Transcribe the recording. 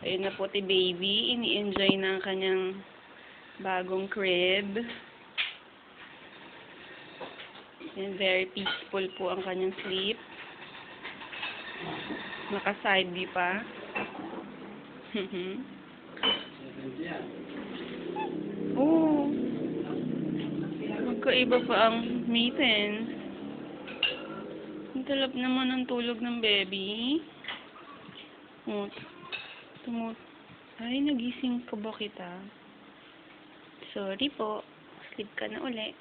Ayun na po si baby. Ini-enjoy na ang kanyang bagong crib. And very peaceful po ang kanyang sleep. Naka-side view pa. Oh, magkaiba pa ang mittens. Ang talap naman ang tulog ng baby. Ay, nagising ka ba kita? Sorry po. Sleep ka na uli.